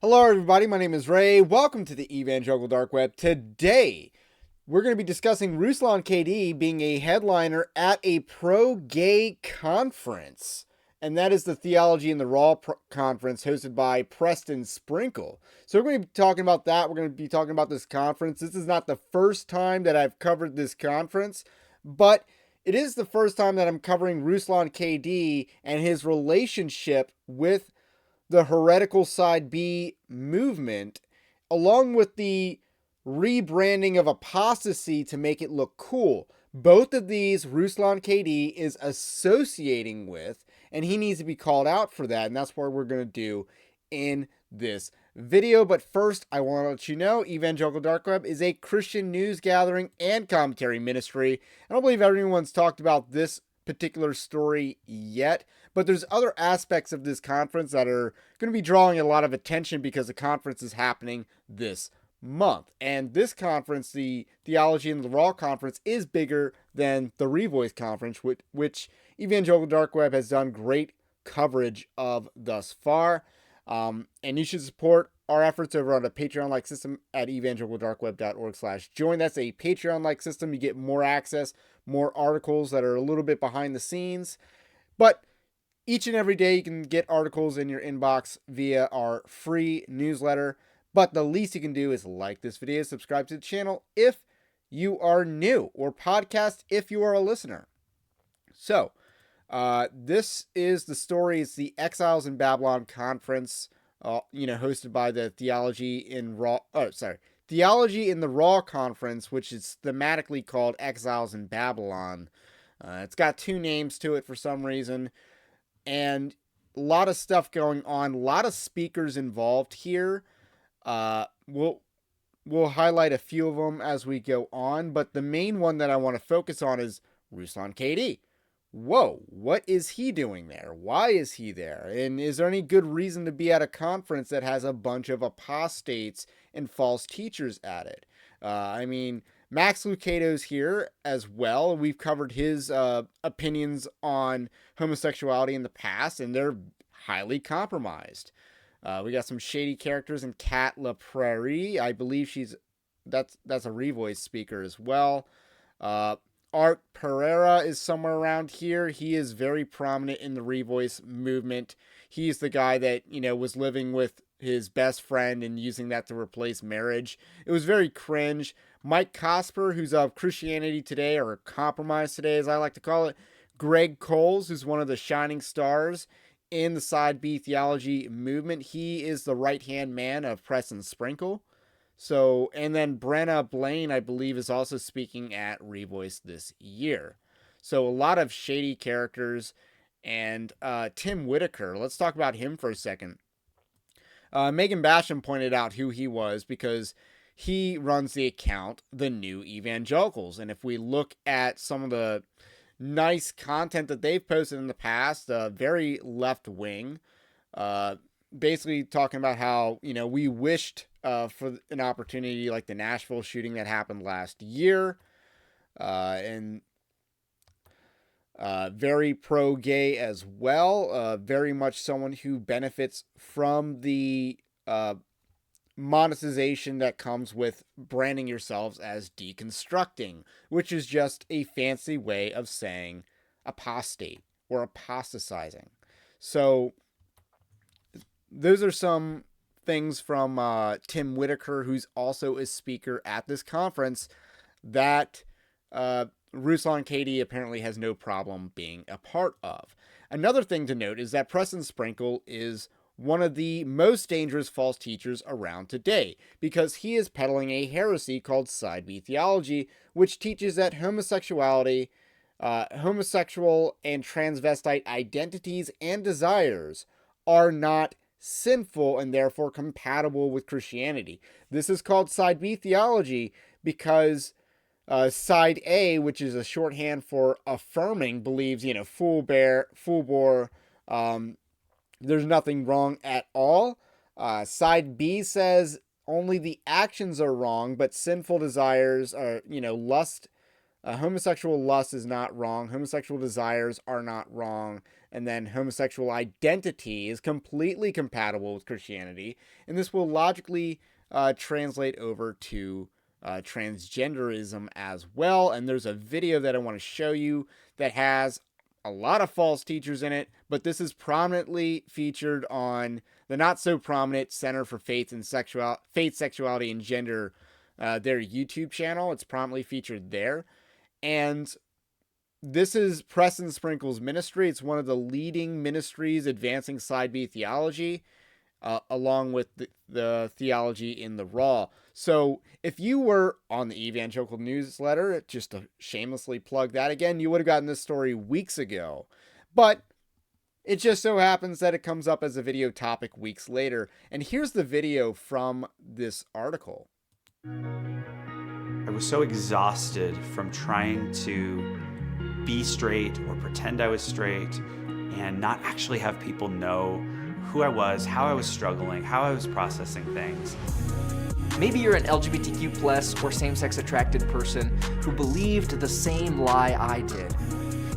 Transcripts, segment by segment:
Hello, everybody. My name is Ray. Welcome to the Evangelical Dark Web. Today, we're going to be discussing Ruslan KD being a headliner at a pro-gay conference. And that is the Theology in the Raw conference hosted by Preston Sprinkle. So we're going to be talking about that. We're going to be talking about this conference. This is not the first time that I've covered this conference, but it is the first time that I'm covering Ruslan KD and his relationship with the heretical side B movement, along with the rebranding of apostasy to make it look cool. Both of these Ruslan KD is associating with, and he needs to be called out for that, and that's what we're going to do in this video. But first, I want to let you know Evangelical Dark Web is a Christian news gathering and commentary ministry. I don't believe everyone's talked about this particular story yet, but there's other aspects of this conference that are going to be drawing a lot of attention because the conference is happening this month. And this conference, the Theology in the Raw conference, is bigger than the Revoice conference, which Evangelical Dark Web has done great coverage of thus far. And you should support our efforts over on a Patreon-like system at evangelicaldarkweb.org/join. That's a Patreon-like system. You get more access, more articles that are a little bit behind the scenes. But each and every day you can get articles in your inbox via our free newsletter. But the least you can do is like this video, subscribe to the channel if you are new, or podcast if you are a listener. So, this is the story. It's the Exiles in Babylon conference, hosted by the Theology in the Raw conference, which is thematically called Exiles in Babylon. It's got two names to it for some reason, and a lot of stuff going on, a lot of speakers involved here. We'll highlight a few of them as we go on, but the main one that I want to focus on is Ruslan KD. Whoa, what is he doing there? Why is he there? And is there any good reason to be at a conference that has a bunch of apostates and false teachers at it? Max Lucado's here as well. We've covered his opinions on homosexuality in the past, and they're highly compromised. We got some shady characters in Kat LaPrairie. I believe that's a Revoice speaker as well. Art Pereira is somewhere around here. He is very prominent in the Revoice movement. He's the guy that, was living with his best friend and using that to replace marriage. It was very cringe. Mike Cosper, who's of Christianity Today, or Compromise Today, as I like to call it. Greg Kohl, who's one of the shining stars in the Side B theology movement. He is the right-hand man of Preston Sprinkle. So, and then Brenna Blaine, I believe, is also speaking at Revoice this year. So, a lot of shady characters. And Tim Whitaker, let's talk about him for a second. Megan Basham pointed out who he was because he runs the account, The New Evangelicals. And if we look at some of the nice content that they've posted in the past, very left-wing, basically talking about how, we wished for an opportunity like the Nashville shooting that happened last year, and very pro-gay as well, very much someone who benefits from the monetization that comes with branding yourselves as deconstructing, which is just a fancy way of saying apostate or apostatizing. So those are some things from Tim Whitaker, who's also a speaker at this conference, that Ruslan KD apparently has no problem being a part of. Another thing to note is that Preston Sprinkle is one of the most dangerous false teachers around today, because he is peddling a heresy called Side B theology, which teaches that homosexuality, homosexual and transvestite identities and desires are not sinful and therefore compatible with Christianity. This is called Side B theology because Side A, which is a shorthand for affirming, believes, full bore, there's nothing wrong at all. Side B says only the actions are wrong, but sinful desires are, lust Homosexual lust is not wrong. Homosexual desires are not wrong. And then homosexual identity is completely compatible with Christianity. And this will logically translate over to transgenderism as well. And there's a video that I want to show you that has a lot of false teachers in it, but this is prominently featured on the not so prominent Center for Faith, Sexuality, and Gender, their YouTube channel. It's prominently featured there. And this is Preston Sprinkle's ministry. It's one of the leading ministries advancing side B theology, along with the theology in the raw. So if you were on the Evangelical newsletter, just to shamelessly plug that again, you would have gotten this story weeks ago. But it just so happens that it comes up as a video topic weeks later. And here's the video from this article. I was so exhausted from trying to be straight or pretend I was straight and not actually have people know who I was, how I was struggling, how I was processing things. Maybe you're an LGBTQ plus or same-sex attracted person who believed the same lie I did,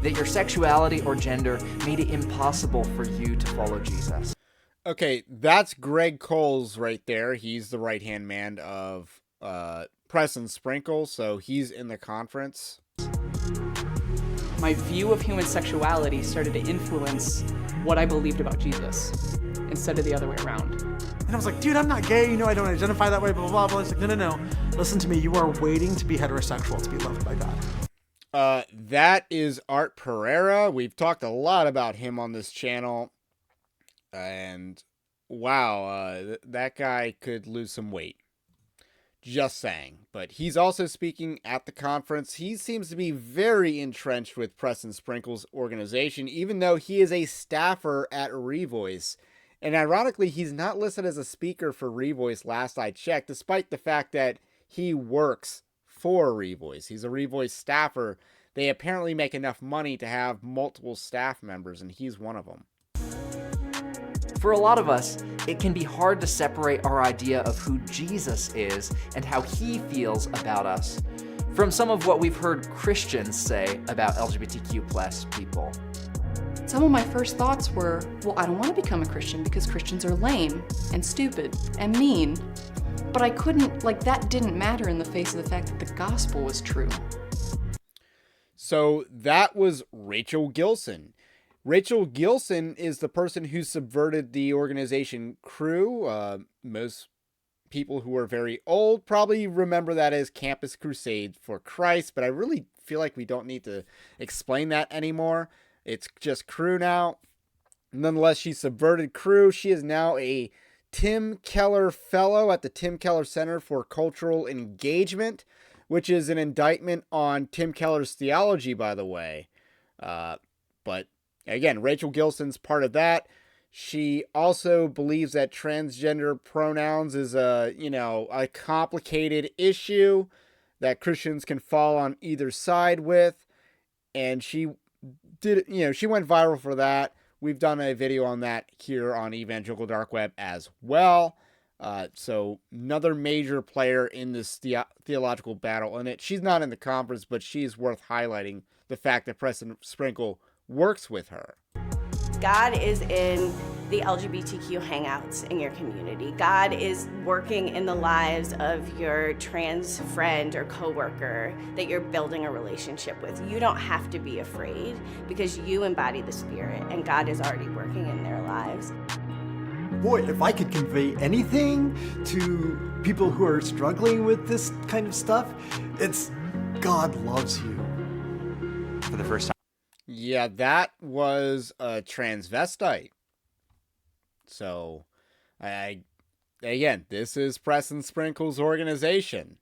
that your sexuality or gender made it impossible for you to follow Jesus. Okay, that's Greg Kohl's right there. He's the right-hand man of Preston Sprinkle, so he's in the conference. My view of human sexuality started to influence what I believed about Jesus instead of the other way around. And I was like, dude, I'm not gay, I don't identify that way, blah, blah, blah. It's like, no. Listen to me, you are waiting to be heterosexual to be loved by God. That is Art Pereira. We've talked a lot about him on this channel. And wow, that guy could lose some weight. Just saying. But he's also speaking at the conference. He seems to be very entrenched with Preston Sprinkle's organization, even though he is a staffer at Revoice. And ironically, he's not listed as a speaker for Revoice last I checked, despite the fact that he works for Revoice. He's a Revoice staffer. They apparently make enough money to have multiple staff members, and he's one of them. For a lot of us, it can be hard to separate our idea of who Jesus is and how he feels about us from some of what we've heard Christians say about LGBTQ plus people. Some of my first thoughts were, well, I don't want to become a Christian because Christians are lame and stupid and mean. But I couldn't, that didn't matter in the face of the fact that the gospel was true. So that was Rachel Gilson. Rachel Gilson is the person who subverted the organization Crew. Most people who are very old probably remember that as Campus Crusade for Christ, but I really feel like we don't need to explain that anymore. It's just Crew now. Nonetheless, she subverted Crew. She is now a Tim Keller Fellow at the Tim Keller Center for Cultural Engagement, which is an indictment on Tim Keller's theology, by the way. But again, Rachel Gilson's part of that. She also believes that transgender pronouns is a complicated issue that Christians can fall on either side with. And she she went viral for that. We've done a video on that here on Evangelical Dark Web as well. So another major player in this theological battle. And she's not in the conference, but she's worth highlighting the fact that Preston Sprinkle works with her. God is in the LGBTQ hangouts in your community. God is working in the lives of your trans friend or coworker that you're building a relationship with. You don't have to be afraid because you embody the Spirit and God is already working in their lives. Boy, if I could convey anything to people who are struggling with this kind of stuff, it's God loves you. For the first time. Yeah, that was a transvestite. So, again, this is Preston Sprinkle's organization.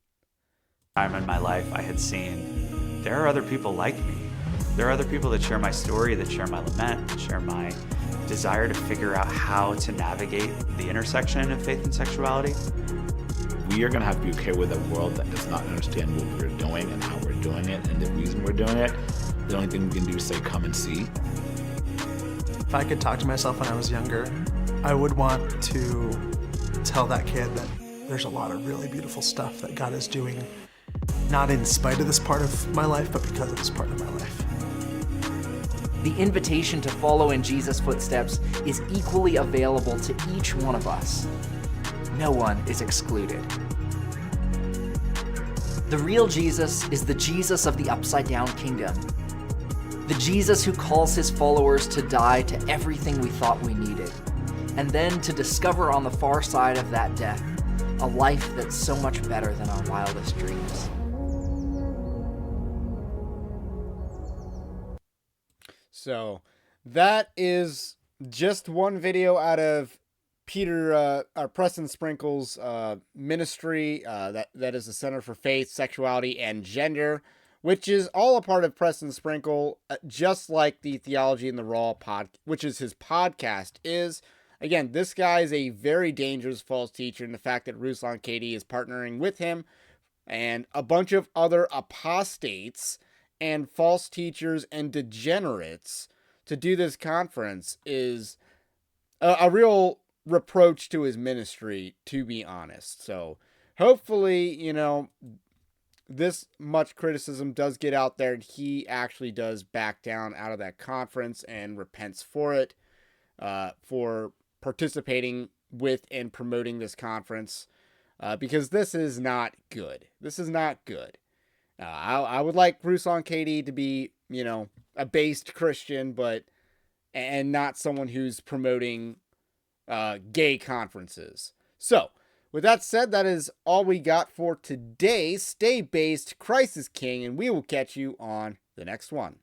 Time in my life I had seen there are other people like me. There are other people that share my story, that share my lament, that share my desire to figure out how to navigate the intersection of faith and sexuality. We are going to have to be okay with a world that does not understand what we're doing and how we're doing it and the reason we're doing it. The only thing we can do is say, come and see. If I could talk to myself when I was younger, I would want to tell that kid that there's a lot of really beautiful stuff that God is doing not in spite of this part of my life, but because of this part of my life. The invitation to follow in Jesus' footsteps is equally available to each one of us. No one is excluded. The real Jesus is the Jesus of the upside-down kingdom. The Jesus who calls his followers to die to everything we thought we needed, and then to discover on the far side of that death a life that's so much better than our wildest dreams. So that is just one video out of Preston Sprinkle's ministry. That is the Center for Faith, Sexuality, and Gender, which is all a part of Preston Sprinkle, just like the Theology in the Raw which is his podcast is. Again, this guy is a very dangerous false teacher, and the fact that Ruslan KD is partnering with him and a bunch of other apostates and false teachers and degenerates to do this conference is a real reproach to his ministry, to be honest. So hopefully, this much criticism does get out there and he actually does back down out of that conference and repents for it, for participating with and promoting this conference, because this is not good. This is not good. I would like Ruslan KD to be, a based Christian, and not someone who's promoting gay conferences. So, with that said, that is all we got for today. Stay based, Christ is King, and we will catch you on the next one.